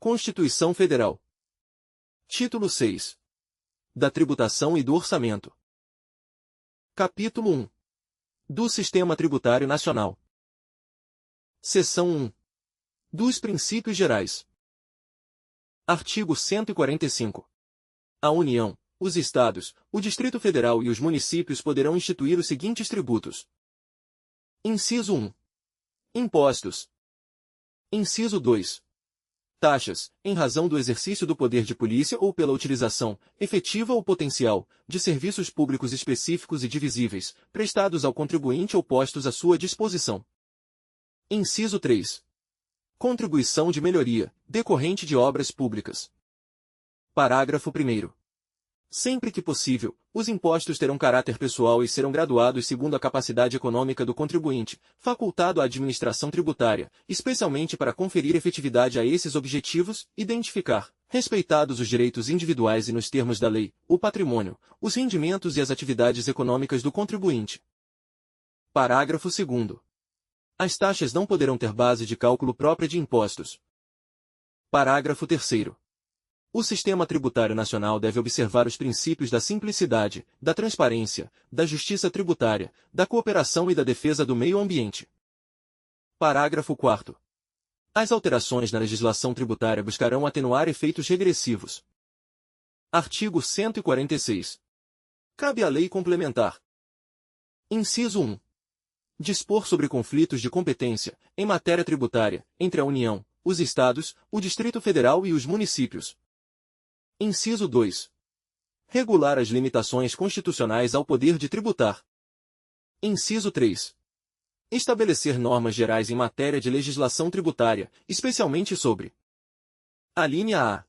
Constituição Federal. Título 6. Da Tributação e do Orçamento. Capítulo 1. Do Sistema Tributário Nacional. Seção 1. Dos Princípios Gerais. Artigo 145. A União, os Estados, o Distrito Federal e os municípios poderão instituir os seguintes tributos. Inciso 1. Impostos. Inciso 2. Taxas, em razão do exercício do poder de polícia ou pela utilização, efetiva ou potencial, de serviços públicos específicos e divisíveis, prestados ao contribuinte ou postos à sua disposição. Inciso 3. Contribuição de melhoria, decorrente de obras públicas. Parágrafo 1º. Sempre que possível, os impostos terão caráter pessoal e serão graduados segundo a capacidade econômica do contribuinte, facultado à administração tributária, especialmente para conferir efetividade a esses objetivos, identificar, respeitados os direitos individuais e nos termos da lei, o patrimônio, os rendimentos e as atividades econômicas do contribuinte. Parágrafo 2º. As taxas não poderão ter base de cálculo própria de impostos. Parágrafo 3º. O Sistema Tributário Nacional deve observar os princípios da simplicidade, da transparência, da justiça tributária, da cooperação e da defesa do meio ambiente. Parágrafo 4º. As alterações na legislação tributária buscarão atenuar efeitos regressivos. Artigo 146. Cabe à lei complementar. Inciso 1. Dispor sobre conflitos de competência, em matéria tributária, entre a União, os Estados, o Distrito Federal e os municípios. Inciso 2. Regular as limitações constitucionais ao poder de tributar. Inciso 3. Estabelecer normas gerais em matéria de legislação tributária, especialmente sobre: alínea A.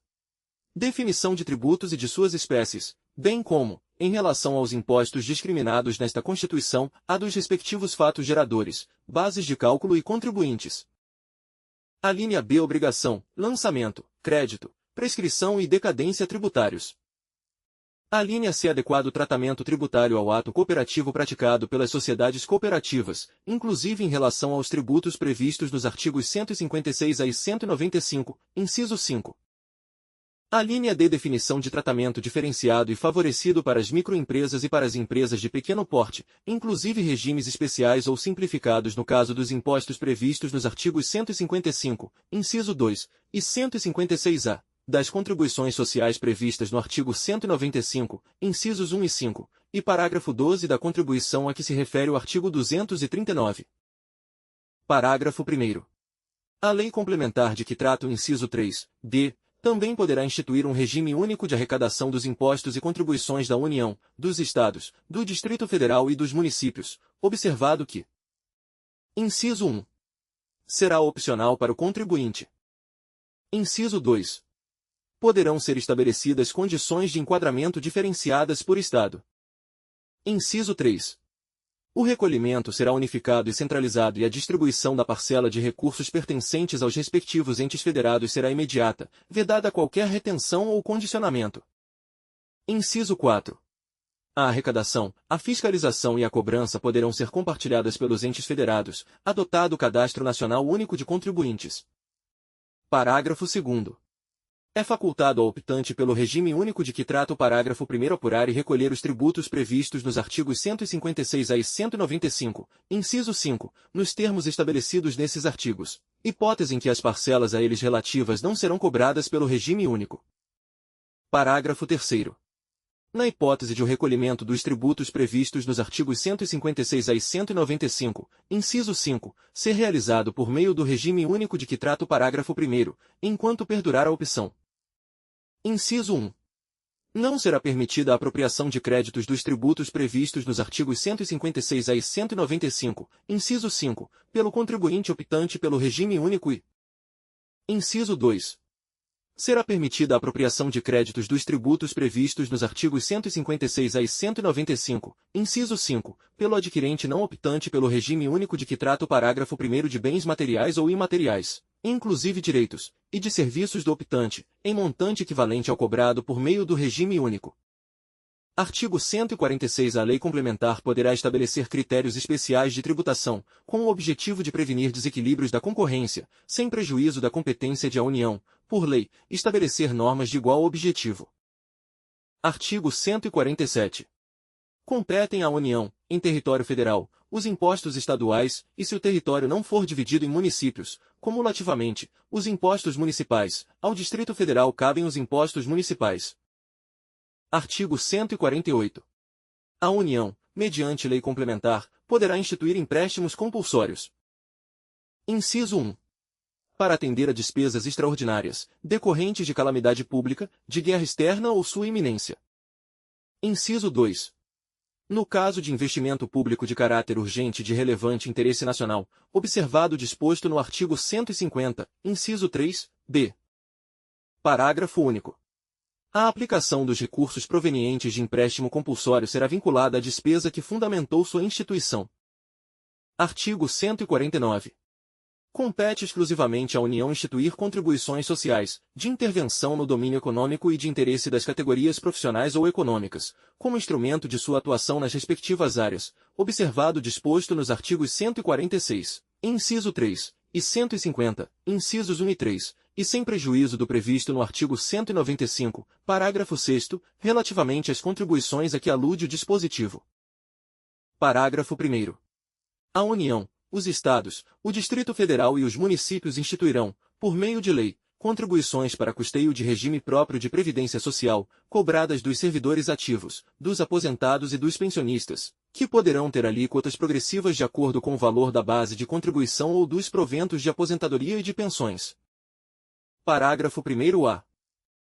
Definição de tributos e de suas espécies, bem como, em relação aos impostos discriminados nesta Constituição, a dos respectivos fatos geradores, bases de cálculo e contribuintes. Alínea B. Obrigação, lançamento, crédito, prescrição e decadência tributários. Alínea C. Adequado tratamento tributário ao ato cooperativo praticado pelas sociedades cooperativas, inclusive em relação aos tributos previstos nos artigos 156A e 195, inciso 5. Alínea D. Definição de tratamento diferenciado e favorecido para as microempresas e para as empresas de pequeno porte, inclusive regimes especiais ou simplificados no caso dos impostos previstos nos artigos 155, inciso 2, e 156A. Das contribuições sociais previstas no artigo 195, incisos 1 e 5, e parágrafo 12 da contribuição a que se refere o artigo 239. Parágrafo 1º. A lei complementar de que trata o inciso 3, d, também poderá instituir um regime único de arrecadação dos impostos e contribuições da União, dos Estados, do Distrito Federal e dos municípios, observado que: inciso 1. Será opcional para o contribuinte. Inciso 2. Poderão ser estabelecidas condições de enquadramento diferenciadas por Estado. Inciso 3. O recolhimento será unificado e centralizado e a distribuição da parcela de recursos pertencentes aos respectivos entes federados será imediata, vedada qualquer retenção ou condicionamento. Inciso 4. A arrecadação, a fiscalização e a cobrança poderão ser compartilhadas pelos entes federados, adotado o Cadastro Nacional Único de Contribuintes. Parágrafo 2º. É facultado ao optante pelo regime único de que trata o parágrafo 1º apurar e recolher os tributos previstos nos artigos 156A e 195, inciso 5, nos termos estabelecidos nesses artigos, hipótese em que as parcelas a eles relativas não serão cobradas pelo regime único. Parágrafo 3º. Na hipótese de o recolhimento dos tributos previstos nos artigos 156A e 195, inciso 5, ser realizado por meio do regime único de que trata o parágrafo 1º, enquanto perdurar a opção. Inciso 1. Não será permitida a apropriação de créditos dos tributos previstos nos artigos 156A e 195, inciso 5, pelo contribuinte optante pelo regime único e: inciso 2. Será permitida a apropriação de créditos dos tributos previstos nos artigos 156A e 195, inciso 5, pelo adquirente não optante pelo regime único de que trata o parágrafo 1º de bens materiais ou imateriais, inclusive direitos, e de serviços do optante, em montante equivalente ao cobrado por meio do regime único. Artigo 146. A lei complementar poderá estabelecer critérios especiais de tributação, com o objetivo de prevenir desequilíbrios da concorrência, sem prejuízo da competência da União, por lei, estabelecer normas de igual objetivo. Artigo 147. Competem à União, em território federal, os impostos estaduais, e se o território não for dividido em municípios, cumulativamente, os impostos municipais. Ao Distrito Federal cabem os impostos municipais. Artigo 148. A União, mediante lei complementar, poderá instituir empréstimos compulsórios. Inciso 1. Para atender a despesas extraordinárias, decorrentes de calamidade pública, de guerra externa ou sua iminência. Inciso 2. No caso de investimento público de caráter urgente e de relevante interesse nacional, observado o disposto no artigo 150, inciso 3, b. Parágrafo único. A aplicação dos recursos provenientes de empréstimo compulsório será vinculada à despesa que fundamentou sua instituição. Artigo 149. Compete exclusivamente à União instituir contribuições sociais, de intervenção no domínio econômico e de interesse das categorias profissionais ou econômicas, como instrumento de sua atuação nas respectivas áreas, observado o disposto nos artigos 146, inciso 3, e 150, incisos 1 e 3, e sem prejuízo do previsto no artigo 195, parágrafo 6º, relativamente às contribuições a que alude o dispositivo. Parágrafo 1º. A União, os Estados, o Distrito Federal e os municípios instituirão, por meio de lei, contribuições para custeio de regime próprio de previdência social, cobradas dos servidores ativos, dos aposentados e dos pensionistas, que poderão ter alíquotas progressivas de acordo com o valor da base de contribuição ou dos proventos de aposentadoria e de pensões. Parágrafo 1º-A.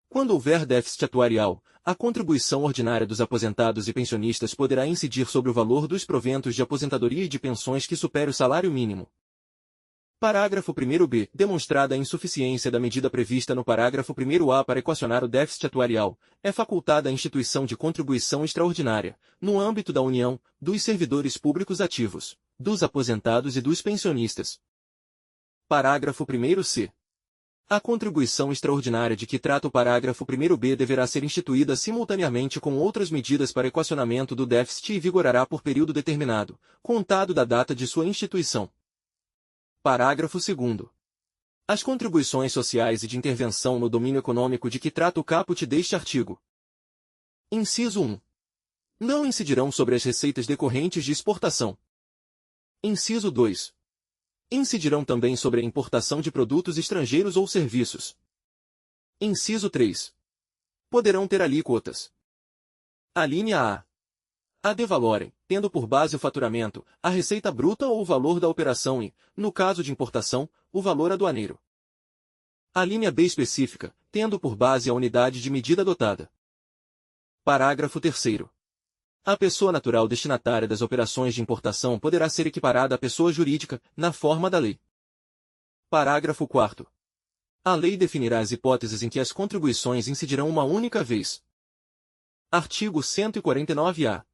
Quando houver déficit atuarial, a contribuição ordinária dos aposentados e pensionistas poderá incidir sobre o valor dos proventos de aposentadoria e de pensões que supere o salário mínimo. Parágrafo 1º-B. Demonstrada a insuficiência da medida prevista no parágrafo 1º-A para equacionar o déficit atuarial, é facultada a instituição de contribuição extraordinária, no âmbito da União, dos servidores públicos ativos, dos aposentados e dos pensionistas. Parágrafo 1º-C. A contribuição extraordinária de que trata o parágrafo 1º-B deverá ser instituída simultaneamente com outras medidas para equacionamento do déficit e vigorará por período determinado, contado da data de sua instituição. Parágrafo 2º. As contribuições sociais e de intervenção no domínio econômico de que trata o caput deste artigo. Inciso 1. Não incidirão sobre as receitas decorrentes de exportação. Inciso 2. Incidirão também sobre a importação de produtos estrangeiros ou serviços. Inciso 3. Poderão ter alíquotas. Alínea A. Ad valorem, tendo por base o faturamento, a receita bruta ou o valor da operação e, no caso de importação, o valor aduaneiro. Alínea B específica, tendo por base a unidade de medida adotada. Parágrafo 3º. A pessoa natural destinatária das operações de importação poderá ser equiparada à pessoa jurídica, na forma da lei. Parágrafo 4º. A lei definirá as hipóteses em que as contribuições incidirão uma única vez. Artigo 149-A.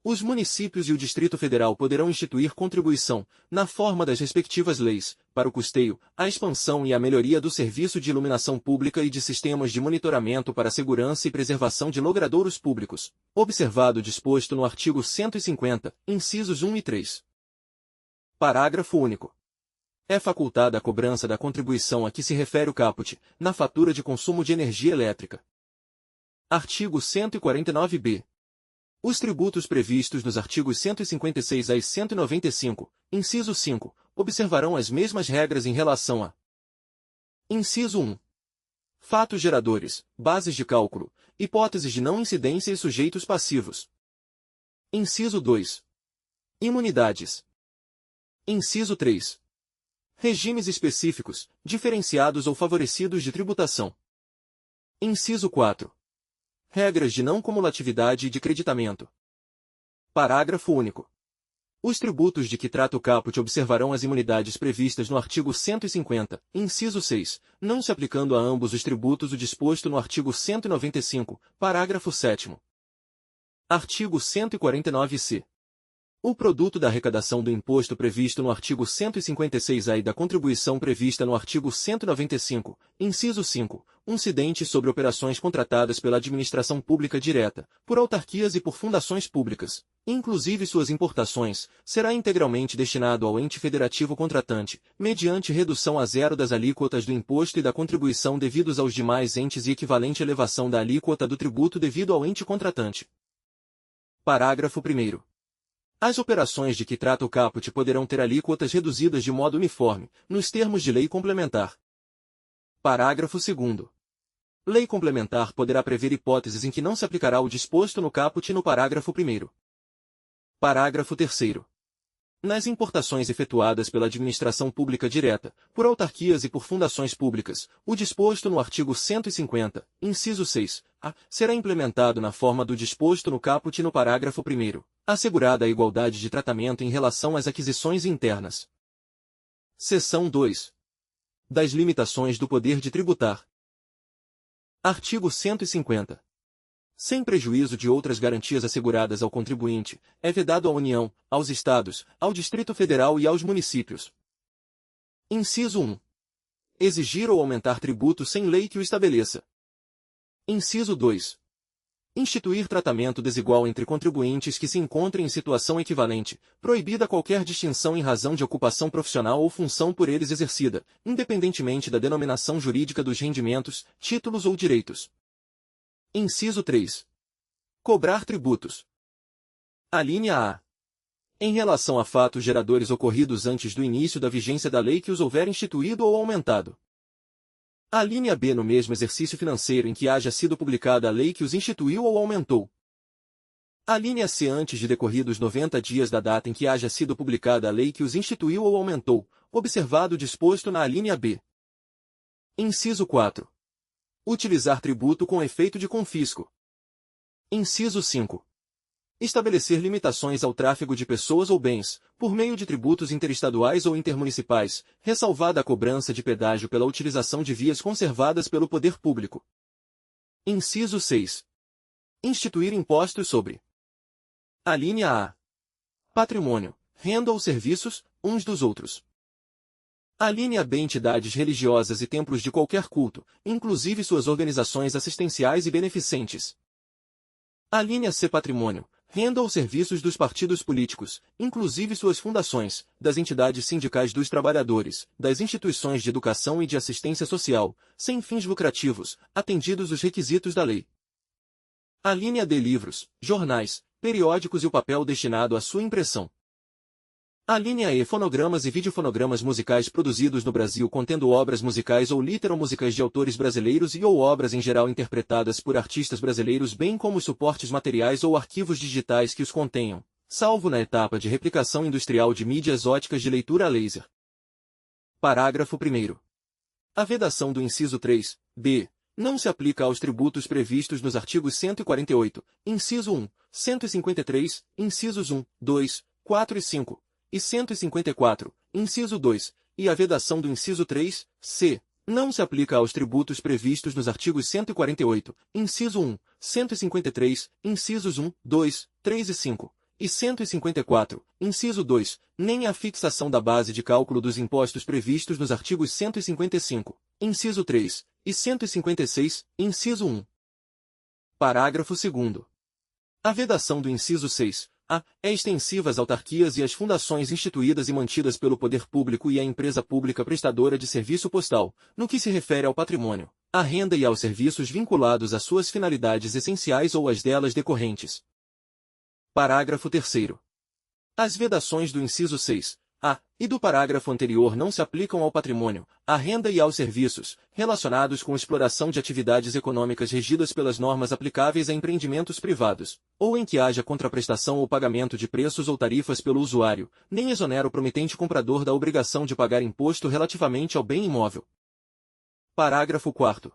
Os municípios e o Distrito Federal poderão instituir contribuição, na forma das respectivas leis, para o custeio, a expansão e a melhoria do serviço de iluminação pública e de sistemas de monitoramento para a segurança e preservação de logradouros públicos, observado o disposto no artigo 150, incisos 1 e 3. Parágrafo único. É facultada a cobrança da contribuição a que se refere o caput, na fatura de consumo de energia elétrica. Artigo 149-B. Os tributos previstos nos artigos 156-A e 195, inciso 5, observarão as mesmas regras em relação a: Inciso 1. Fatos geradores, bases de cálculo, hipóteses de não incidência e sujeitos passivos. Inciso 2. Imunidades. Inciso 3. Regimes específicos, diferenciados ou favorecidos de tributação. Inciso 4. Regras de não cumulatividade e de creditamento. Parágrafo único. Os tributos de que trata o caput observarão as imunidades previstas no artigo 150, inciso 6, não se aplicando a ambos os tributos o disposto no artigo 195, parágrafo 7º. Artigo 149-C. O produto da arrecadação do imposto previsto no artigo 156-A e da contribuição prevista no artigo 195, inciso 5, incidentes sobre operações contratadas pela administração pública direta, por autarquias e por fundações públicas, inclusive suas importações, será integralmente destinado ao ente federativo contratante, mediante redução a zero das alíquotas do imposto e da contribuição devidos aos demais entes e equivalente elevação da alíquota do tributo devido ao ente contratante. Parágrafo 1º. As operações de que trata o caput poderão ter alíquotas reduzidas de modo uniforme, nos termos de lei complementar. Parágrafo 2º. Lei complementar poderá prever hipóteses em que não se aplicará o disposto no caput e no parágrafo 1º. Parágrafo 3º. Nas importações efetuadas pela administração pública direta, por autarquias e por fundações públicas, o disposto no artigo 150, inciso 6-a, será implementado na forma do disposto no caput e no parágrafo 1º, assegurada a igualdade de tratamento em relação às aquisições internas. Seção 2. Das limitações do poder de tributar. Artigo 150. Sem prejuízo de outras garantias asseguradas ao contribuinte, é vedado à União, aos Estados, ao Distrito Federal e aos municípios. Inciso 1. Exigir ou aumentar tributo sem lei que o estabeleça. Inciso 2. Instituir tratamento desigual entre contribuintes que se encontrem em situação equivalente, proibida qualquer distinção em razão de ocupação profissional ou função por eles exercida, independentemente da denominação jurídica dos rendimentos, títulos ou direitos. Inciso 3. Cobrar tributos. Alínea A. Em relação a fatos geradores ocorridos antes do início da vigência da lei que os houver instituído ou aumentado. Alínea B. No mesmo exercício financeiro em que haja sido publicada a lei que os instituiu ou aumentou. Alínea C. Antes de decorridos 90 dias da data em que haja sido publicada a lei que os instituiu ou aumentou, observado o disposto na alínea B. Inciso 4. Utilizar tributo com efeito de confisco. Inciso 5. Estabelecer limitações ao tráfego de pessoas ou bens, por meio de tributos interestaduais ou intermunicipais, ressalvada a cobrança de pedágio pela utilização de vias conservadas pelo poder público. Inciso 6. Instituir impostos sobre: alínea A. Patrimônio, renda ou serviços, uns dos outros. Alínea B. Entidades religiosas e templos de qualquer culto, inclusive suas organizações assistenciais e beneficentes. Alínea C. Patrimônio, renda ou serviços dos partidos políticos, inclusive suas fundações, das entidades sindicais dos trabalhadores, das instituições de educação e de assistência social, sem fins lucrativos, atendidos os requisitos da lei. Alínea D. Livros, jornais, periódicos e o papel destinado à sua impressão. Alínea E. Fonogramas e videofonogramas musicais produzidos no Brasil contendo obras musicais ou literomusicais de autores brasileiros e ou obras em geral interpretadas por artistas brasileiros bem como os suportes materiais ou arquivos digitais que os contenham, salvo na etapa de replicação industrial de mídias óticas de leitura a laser. Parágrafo 1º. A vedação do inciso 3b não se aplica aos tributos previstos nos artigos 148, inciso 1, 153, incisos 1, 2, 4 e 5, e 154, inciso 2, e a vedação do inciso 3c, não se aplica aos tributos previstos nos artigos 148, inciso 1, 153, incisos 1, 2, 3 e 5, e 154, inciso 2, nem à fixação da base de cálculo dos impostos previstos nos artigos 155, inciso 3, e 156, inciso 1. Parágrafo 2º. A vedação do inciso 6. É extensiva às autarquias e às fundações instituídas e mantidas pelo poder público e à empresa pública prestadora de serviço postal, no que se refere ao patrimônio, à renda e aos serviços vinculados às suas finalidades essenciais ou às delas decorrentes. Parágrafo 3º. As vedações do inciso 6. E do parágrafo anterior não se aplicam ao patrimônio, à renda e aos serviços, relacionados com exploração de atividades econômicas regidas pelas normas aplicáveis a empreendimentos privados, ou em que haja contraprestação ou pagamento de preços ou tarifas pelo usuário, nem exonera o promitente comprador da obrigação de pagar imposto relativamente ao bem imóvel. Parágrafo 4º.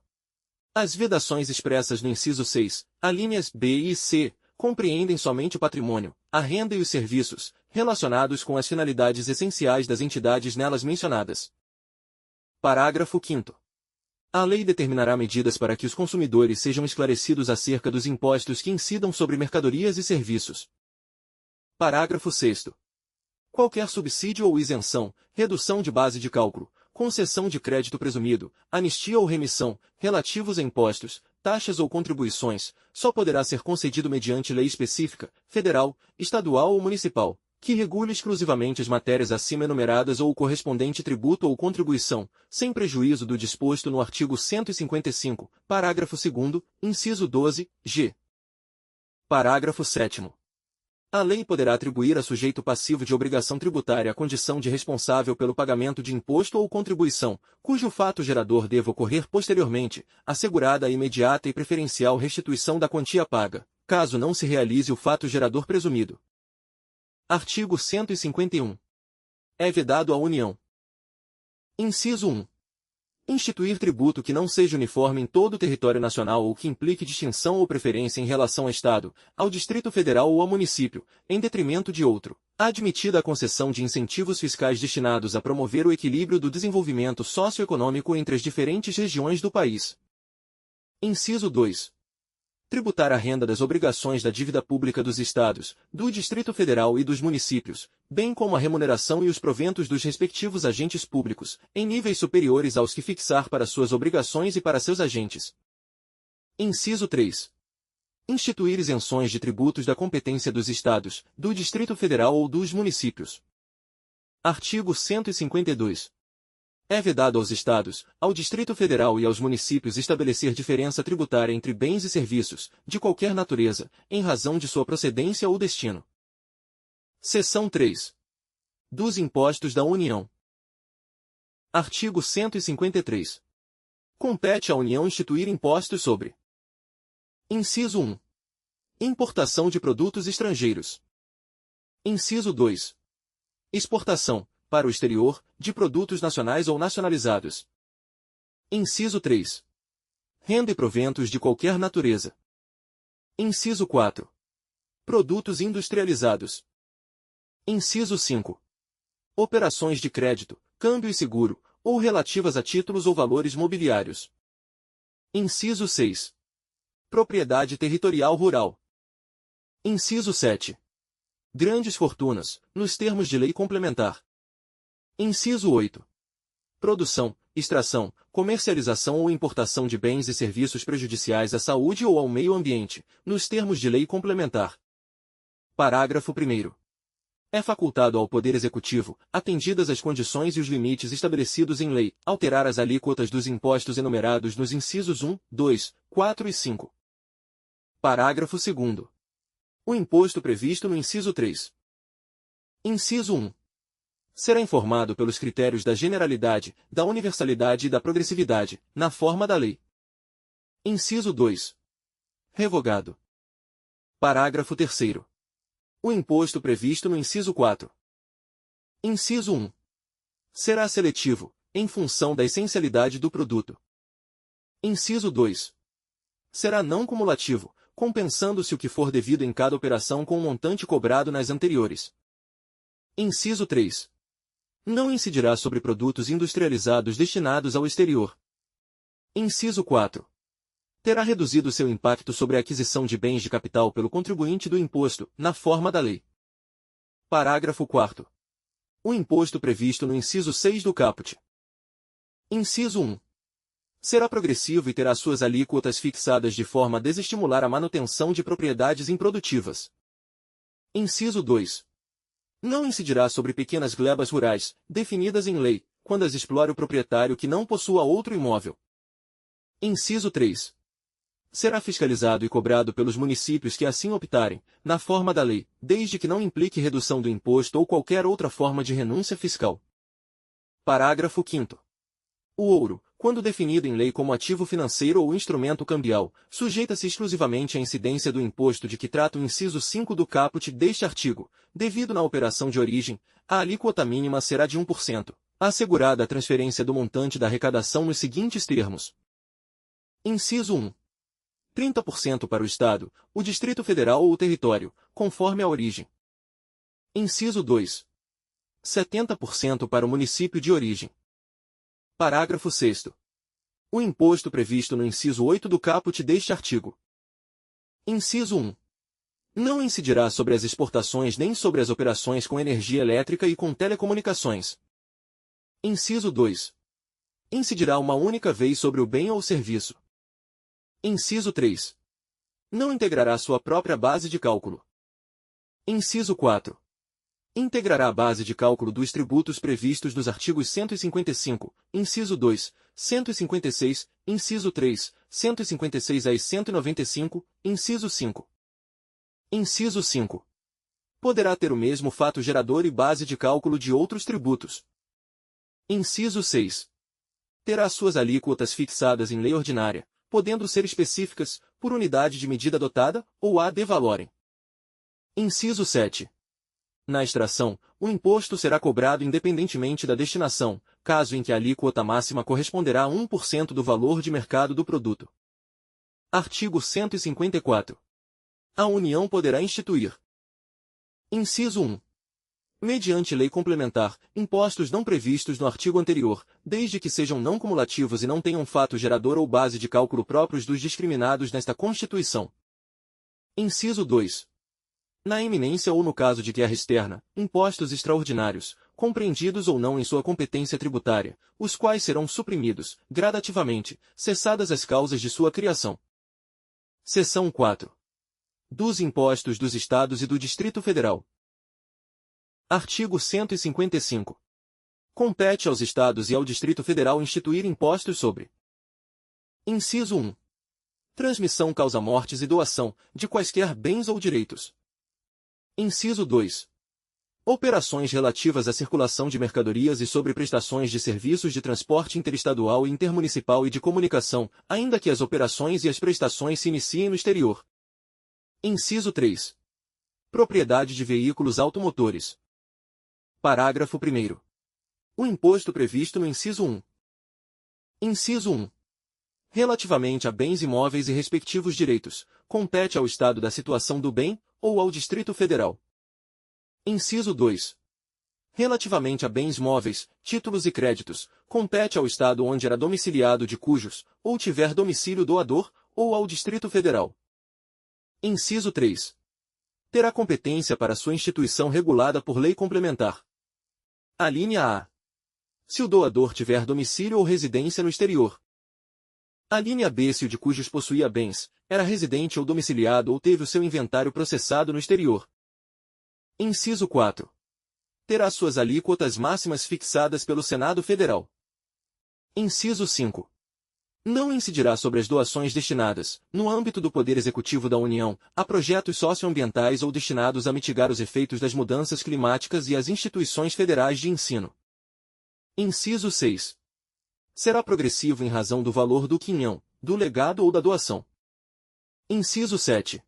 As vedações expressas no inciso 6, alíneas B e C, compreendem somente o patrimônio, a renda e os serviços, relacionados com as finalidades essenciais das entidades nelas mencionadas. Parágrafo 5º. A lei determinará medidas para que os consumidores sejam esclarecidos acerca dos impostos que incidam sobre mercadorias e serviços. Parágrafo 6º. Qualquer subsídio ou isenção, redução de base de cálculo, concessão de crédito presumido, anistia ou remissão, relativos a impostos, taxas ou contribuições, só poderá ser concedido mediante lei específica, federal, estadual ou municipal, que regule exclusivamente as matérias acima enumeradas ou o correspondente tributo ou contribuição, sem prejuízo do disposto no artigo 155, parágrafo 2º, inciso 12, g. Parágrafo 7º. A lei poderá atribuir a sujeito passivo de obrigação tributária a condição de responsável pelo pagamento de imposto ou contribuição, cujo fato gerador deva ocorrer posteriormente, assegurada a imediata e preferencial restituição da quantia paga, caso não se realize o fato gerador presumido. Artigo 151. É vedado à União. Inciso 1. Instituir tributo que não seja uniforme em todo o território nacional ou que implique distinção ou preferência em relação ao Estado, ao Distrito Federal ou ao município, em detrimento de outro. Admitida a concessão de incentivos fiscais destinados a promover o equilíbrio do desenvolvimento socioeconômico entre as diferentes regiões do país. Inciso 2. Tributar a renda das obrigações da dívida pública dos Estados, do Distrito Federal e dos municípios, bem como a remuneração e os proventos dos respectivos agentes públicos, em níveis superiores aos que fixar para suas obrigações e para seus agentes. Inciso 3. Instituir isenções de tributos da competência dos Estados, do Distrito Federal ou dos municípios. Artigo 152. É vedado aos Estados, ao Distrito Federal e aos municípios estabelecer diferença tributária entre bens e serviços, de qualquer natureza, em razão de sua procedência ou destino. Seção 3. Dos impostos da União. Artigo 153. Compete à União instituir impostos sobre: Inciso 1. Importação de produtos estrangeiros. Inciso 2. Exportação, para o exterior, de produtos nacionais ou nacionalizados. Inciso 3. Renda e proventos de qualquer natureza. Inciso 4. Produtos industrializados. Inciso 5. Operações de crédito, câmbio e seguro, ou relativas a títulos ou valores mobiliários. Inciso 6. Propriedade territorial rural. Inciso 7. Grandes fortunas, nos termos de lei complementar. Inciso 8. Produção, extração, comercialização ou importação de bens e serviços prejudiciais à saúde ou ao meio ambiente, nos termos de lei complementar. Parágrafo 1º. É facultado ao Poder Executivo, atendidas as condições e os limites estabelecidos em lei, alterar as alíquotas dos impostos enumerados nos incisos 1, 2, 4 e 5. Parágrafo 2º. O imposto previsto no inciso 3. Inciso 1. Será informado pelos critérios da generalidade, da universalidade e da progressividade, na forma da lei. Inciso 2. Revogado. Parágrafo 3º. O imposto previsto no inciso 4. Inciso 1. Será seletivo, em função da essencialidade do produto. Inciso 2. Será não cumulativo, compensando-se o que for devido em cada operação com o montante cobrado nas anteriores. Inciso 3. Não incidirá sobre produtos industrializados destinados ao exterior. Inciso 4. Terá reduzido seu impacto sobre a aquisição de bens de capital pelo contribuinte do imposto, na forma da lei. Parágrafo 4º. O imposto previsto no inciso 6 do caput. Inciso 1. Será progressivo e terá suas alíquotas fixadas de forma a desestimular a manutenção de propriedades improdutivas. Inciso 2. Não incidirá sobre pequenas glebas rurais, definidas em lei, quando as explore o proprietário que não possua outro imóvel. Inciso 3. Será fiscalizado e cobrado pelos municípios que assim optarem, na forma da lei, desde que não implique redução do imposto ou qualquer outra forma de renúncia fiscal. Parágrafo 5º. O ouro, quando definido em lei como ativo financeiro ou instrumento cambial, sujeita-se exclusivamente à incidência do imposto de que trata o inciso 5 do caput deste artigo, devido na operação de origem, a alíquota mínima será de 1%, assegurada a transferência do montante da arrecadação nos seguintes termos. Inciso 1. 30% para o Estado, o Distrito Federal ou o território, conforme a origem. Inciso 2. 70% para o município de origem. Parágrafo 6º. O imposto previsto no inciso 8 do caput deste artigo. Inciso 1. Não incidirá sobre as exportações nem sobre as operações com energia elétrica e com telecomunicações. Inciso 2. Incidirá uma única vez sobre o bem ou serviço. Inciso 3. Não integrará sua própria base de cálculo. Inciso 4. Integrará a base de cálculo dos tributos previstos nos artigos 155, inciso 2, 156, inciso 3, 156A e 195, inciso 5. Inciso 5. Poderá ter o mesmo fato gerador e base de cálculo de outros tributos. Inciso 6. Terá suas alíquotas fixadas em lei ordinária, podendo ser específicas, por unidade de medida adotada, ou ad valorem. Inciso 7. Na extração, o imposto será cobrado independentemente da destinação, caso em que a alíquota máxima corresponderá a 1% do valor de mercado do produto. Artigo 154. A União poderá instituir. Inciso 1. Mediante lei complementar, impostos não previstos no artigo anterior, desde que sejam não cumulativos e não tenham fato gerador ou base de cálculo próprios dos discriminados nesta Constituição. Inciso 2. Na iminência ou no caso de guerra externa, impostos extraordinários, compreendidos ou não em sua competência tributária, os quais serão suprimidos, gradativamente, cessadas as causas de sua criação. Seção 4. Dos impostos dos Estados e do Distrito Federal. Artigo 155. Compete aos Estados e ao Distrito Federal instituir impostos sobre. Inciso 1. Transmissão causa-mortes e doação, de quaisquer bens ou direitos. Inciso 2. Operações relativas à circulação de mercadorias e sobre prestações de serviços de transporte interestadual e intermunicipal e de comunicação, ainda que as operações e as prestações se iniciem no exterior. Inciso 3. Propriedade de veículos automotores. Parágrafo 1º. O imposto previsto no inciso 1. Inciso 1. Relativamente a bens imóveis e respectivos direitos, compete ao Estado da situação do bem, ou ao Distrito Federal. Inciso 2. Relativamente a bens móveis, títulos e créditos, compete ao Estado onde era domiciliado de cujos, ou tiver domicílio doador, ou ao Distrito Federal. Inciso 3. Terá competência para sua instituição regulada por lei complementar. Alínea A. Se o doador tiver domicílio ou residência no exterior. Alínea B. Se o de cujos possuía bens, era residente ou domiciliado ou teve o seu inventário processado no exterior. Inciso 4. Terá suas alíquotas máximas fixadas pelo Senado Federal. Inciso 5. Não incidirá sobre as doações destinadas, no âmbito do Poder Executivo da União, a projetos socioambientais ou destinados a mitigar os efeitos das mudanças climáticas e às instituições federais de ensino. Inciso 6. Será progressivo em razão do valor do quinhão, do legado ou da doação. Inciso 7.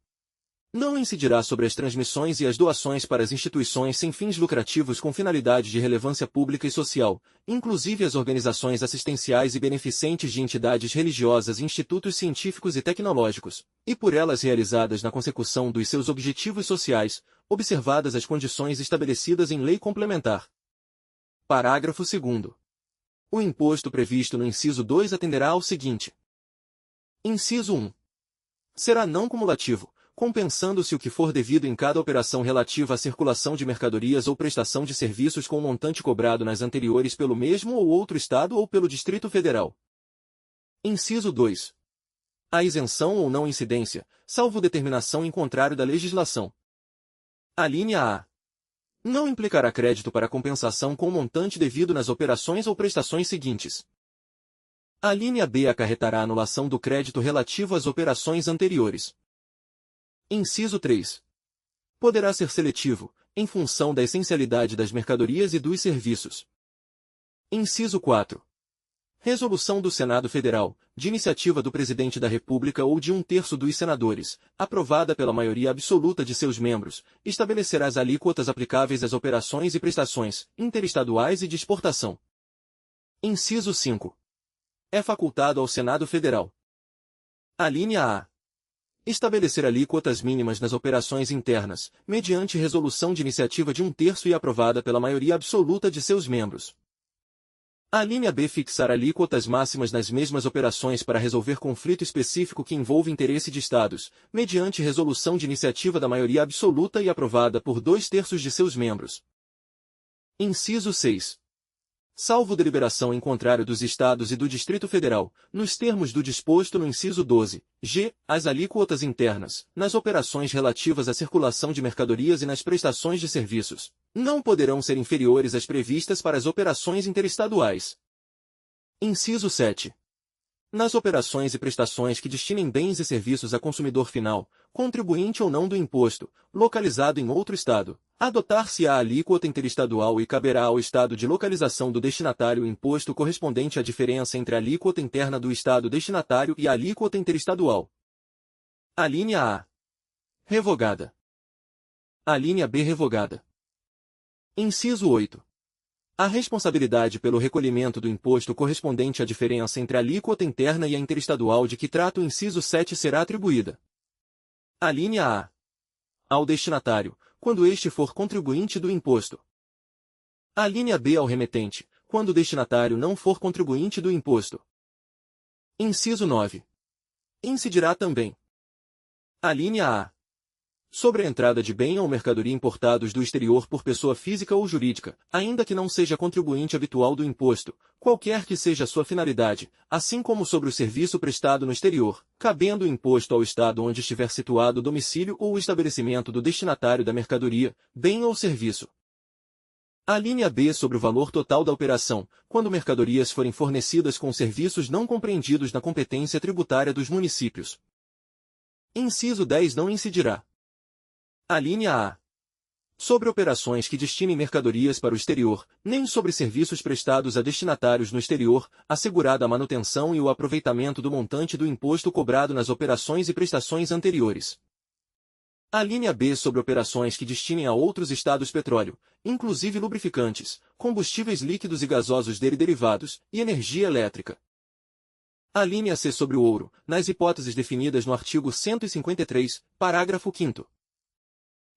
Não incidirá sobre as transmissões e as doações para as instituições sem fins lucrativos com finalidade de relevância pública e social, inclusive as organizações assistenciais e beneficentes de entidades religiosas e institutos científicos e tecnológicos, e por elas realizadas na consecução dos seus objetivos sociais, observadas as condições estabelecidas em lei complementar. Parágrafo 2º. O imposto previsto no inciso 2 atenderá ao seguinte. Inciso 1. Será não cumulativo, compensando-se o que for devido em cada operação relativa à circulação de mercadorias ou prestação de serviços com o montante cobrado nas anteriores pelo mesmo ou outro Estado ou pelo Distrito Federal. Inciso 2. A isenção ou não incidência, salvo determinação em contrário da legislação. Alínea A. Não implicará crédito para compensação com o montante devido nas operações ou prestações seguintes. Alínea B acarretará anulação do crédito relativo às operações anteriores. Inciso 3. Poderá ser seletivo, em função da essencialidade das mercadorias e dos serviços. Inciso 4. Resolução do Senado Federal, de iniciativa do Presidente da República ou de 1/3 dos senadores, aprovada pela maioria absoluta de seus membros, estabelecerá as alíquotas aplicáveis às operações e prestações, interestaduais e de exportação. Inciso 5. É facultado ao Senado Federal. Alínea A. Estabelecer alíquotas mínimas nas operações internas, mediante resolução de iniciativa de 1/3 e aprovada pela maioria absoluta de seus membros. Alínea B. Fixar alíquotas máximas nas mesmas operações para resolver conflito específico que envolva interesse de Estados, mediante resolução de iniciativa da maioria absoluta e aprovada por 2/3 de seus membros. Inciso 6. salvo deliberação em contrário dos Estados e do Distrito Federal, nos termos do disposto no inciso 12, g, as alíquotas internas, nas operações relativas à circulação de mercadorias e nas prestações de serviços, não poderão ser inferiores às previstas para as operações interestaduais. Inciso 7. Nas operações e prestações que destinem bens e serviços a consumidor final, contribuinte ou não do imposto, localizado em outro Estado, adotar-se-á a alíquota interestadual e caberá ao Estado de localização do destinatário o imposto correspondente à diferença entre a alíquota interna do Estado destinatário e a alíquota interestadual. Alínea A. Revogada. Alínea B. Revogada. Inciso 8. A responsabilidade pelo recolhimento do imposto correspondente à diferença entre a alíquota interna e a interestadual de que trata o inciso 7 será atribuída. Alínea A. Ao destinatário, quando este for contribuinte do imposto. Alínea B. Ao remetente, quando o destinatário não for contribuinte do imposto. Inciso 9. Incidirá também. Alínea A. Sobre a entrada de bem ou mercadoria importados do exterior por pessoa física ou jurídica, ainda que não seja contribuinte habitual do imposto, qualquer que seja a sua finalidade, assim como sobre o serviço prestado no exterior, cabendo o imposto ao Estado onde estiver situado o domicílio ou o estabelecimento do destinatário da mercadoria, bem ou serviço. Alínea B. Sobre o valor total da operação, quando mercadorias forem fornecidas com serviços não compreendidos na competência tributária dos municípios. Inciso 10 não incidirá. Alínea A. Sobre operações que destinem mercadorias para o exterior, nem sobre serviços prestados a destinatários no exterior, assegurada a manutenção e o aproveitamento do montante do imposto cobrado nas operações e prestações anteriores. Alínea B. Sobre operações que destinem a outros estados petróleo, inclusive lubrificantes, combustíveis líquidos e gasosos dele derivados, e energia elétrica. Alínea C. Sobre o ouro, nas hipóteses definidas no artigo 153, parágrafo 5º.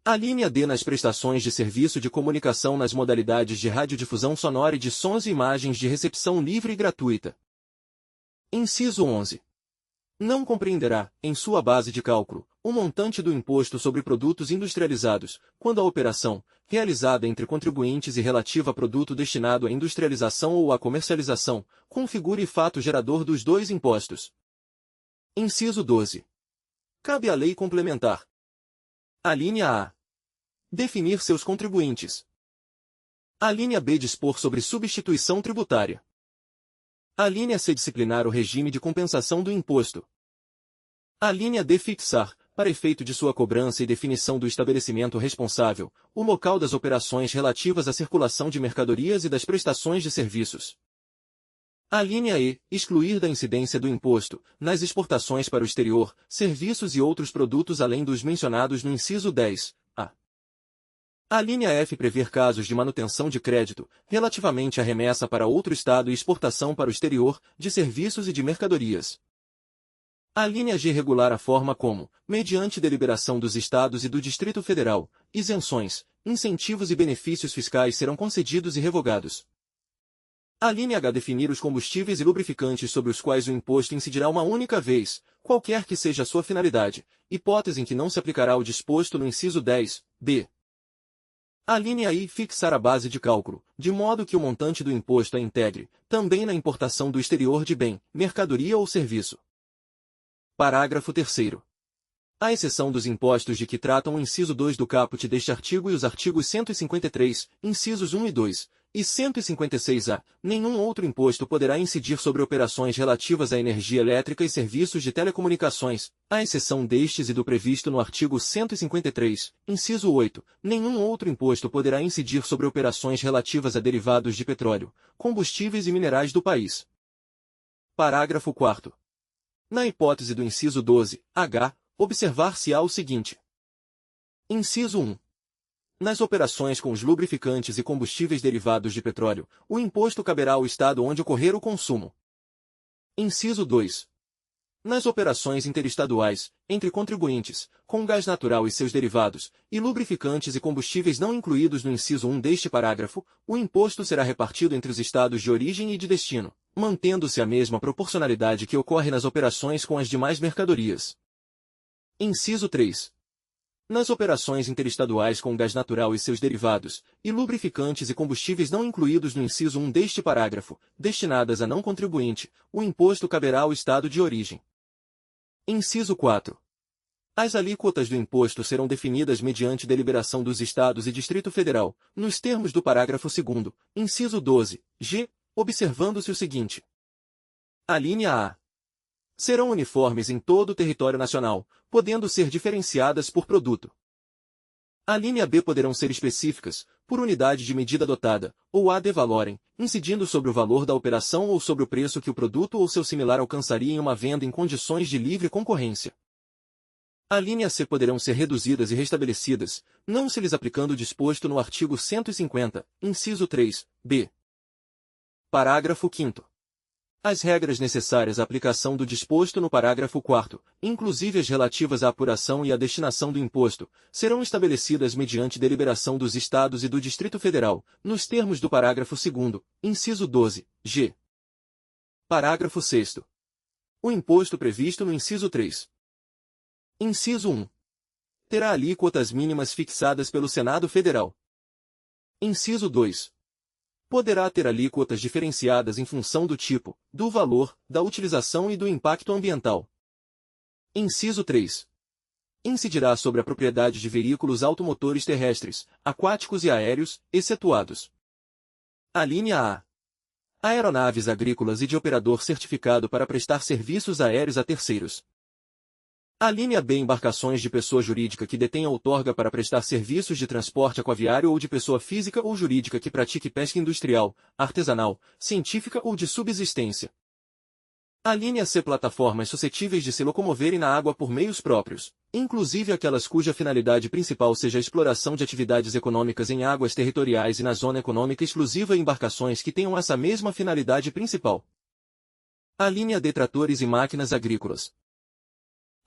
Alínea D. Nas prestações de serviço de comunicação nas modalidades de radiodifusão sonora e de sons e imagens de recepção livre e gratuita. Inciso 11. Não compreenderá, em sua base de cálculo, o montante do imposto sobre produtos industrializados, quando a operação, realizada entre contribuintes e relativa a produto destinado à industrialização ou à comercialização, configure fato gerador dos dois impostos. Inciso 12. Cabe à lei complementar. Alínea A. Definir seus contribuintes. Alínea B. Dispor sobre substituição tributária. Alínea C. Disciplinar o regime de compensação do imposto. Alínea D. Fixar, para efeito de sua cobrança e definição do estabelecimento responsável, o local das operações relativas à circulação de mercadorias e das prestações de serviços. Alínea E. Excluir da incidência do imposto, nas exportações para o exterior, serviços e outros produtos além dos mencionados no inciso 10, a. Alínea F. Prever casos de manutenção de crédito, relativamente à remessa para outro Estado e exportação para o exterior, de serviços e de mercadorias. Alínea G. Regular a forma como, mediante deliberação dos Estados e do Distrito Federal, isenções, incentivos e benefícios fiscais serão concedidos e revogados. Alínea H. Definir os combustíveis e lubrificantes sobre os quais o imposto incidirá uma única vez, qualquer que seja a sua finalidade, hipótese em que não se aplicará o disposto no inciso 10, b. Alínea I. Fixar a base de cálculo, de modo que o montante do imposto a integre, também na importação do exterior de bem, mercadoria ou serviço. Parágrafo 3º. À exceção dos impostos de que tratam o inciso 2 do caput deste artigo e os artigos 153, incisos 1 e 2, e 156-A, nenhum outro imposto poderá incidir sobre operações relativas à energia elétrica e serviços de telecomunicações, à exceção destes e do previsto no artigo 153, inciso 8, nenhum outro imposto poderá incidir sobre operações relativas a derivados de petróleo, combustíveis e minerais do país. Parágrafo 4º. Na hipótese do inciso 12, h, observar-se-á o seguinte. Inciso 1. Nas operações com os lubrificantes e combustíveis derivados de petróleo, o imposto caberá ao Estado onde ocorrer o consumo. Inciso 2. Nas operações interestaduais, entre contribuintes, com gás natural e seus derivados, e lubrificantes e combustíveis não incluídos no inciso 1 deste parágrafo, o imposto será repartido entre os estados de origem e de destino, mantendo-se a mesma proporcionalidade que ocorre nas operações com as demais mercadorias. Inciso 3. Nas operações interestaduais com gás natural e seus derivados, e lubrificantes e combustíveis não incluídos no inciso 1 deste parágrafo, destinadas a não contribuinte, o imposto caberá ao estado de origem. Inciso 4. As alíquotas do imposto serão definidas mediante deliberação dos Estados e Distrito Federal, nos termos do parágrafo 2º, inciso 12, g, observando-se o seguinte. A linha A. Serão uniformes em todo o território nacional, podendo ser diferenciadas por produto. A linha B poderão ser específicas, por unidade de medida adotada, ou ad valorem, incidindo sobre o valor da operação ou sobre o preço que o produto ou seu similar alcançaria em uma venda em condições de livre concorrência. A linha C poderão ser reduzidas e restabelecidas, não se lhes aplicando o disposto no artigo 150, inciso 3, b. Parágrafo 5º. As regras necessárias à aplicação do disposto no parágrafo 4º, inclusive as relativas à apuração e à destinação do imposto, serão estabelecidas mediante deliberação dos Estados e do Distrito Federal, nos termos do parágrafo 2º, inciso 12, g. Parágrafo 6º. O imposto previsto no inciso 3. Inciso 1. Terá alíquotas mínimas fixadas pelo Senado Federal. Inciso 2. Poderá ter alíquotas diferenciadas em função do tipo, do valor, da utilização e do impacto ambiental. Inciso 3. Incidirá sobre a propriedade de veículos automotores terrestres, aquáticos e aéreos, excetuados. A linha A. Aeronaves agrícolas e de operador certificado para prestar serviços aéreos a terceiros. A linha B. Embarcações de pessoa jurídica que detenha outorga para prestar serviços de transporte aquaviário ou de pessoa física ou jurídica que pratique pesca industrial, artesanal, científica ou de subsistência. A linha C. Plataformas suscetíveis de se locomoverem na água por meios próprios, inclusive aquelas cuja finalidade principal seja a exploração de atividades econômicas em águas territoriais e na zona econômica exclusiva e embarcações que tenham essa mesma finalidade principal. A linha D. Tratores e máquinas agrícolas.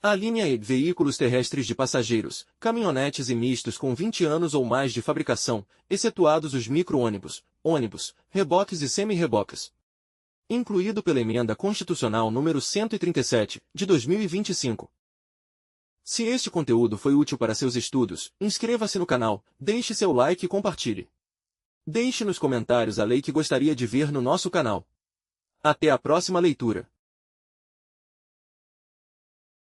A linha E. Veículos terrestres de passageiros, caminhonetes e mistos com 20 anos ou mais de fabricação, excetuados os micro-ônibus, ônibus, reboques e semi-reboques. Incluído pela Emenda Constitucional número 137, de 2025. Se este conteúdo foi útil para seus estudos, inscreva-se no canal, deixe seu like e compartilhe. Deixe nos comentários a lei que gostaria de ver no nosso canal. Até a próxima leitura.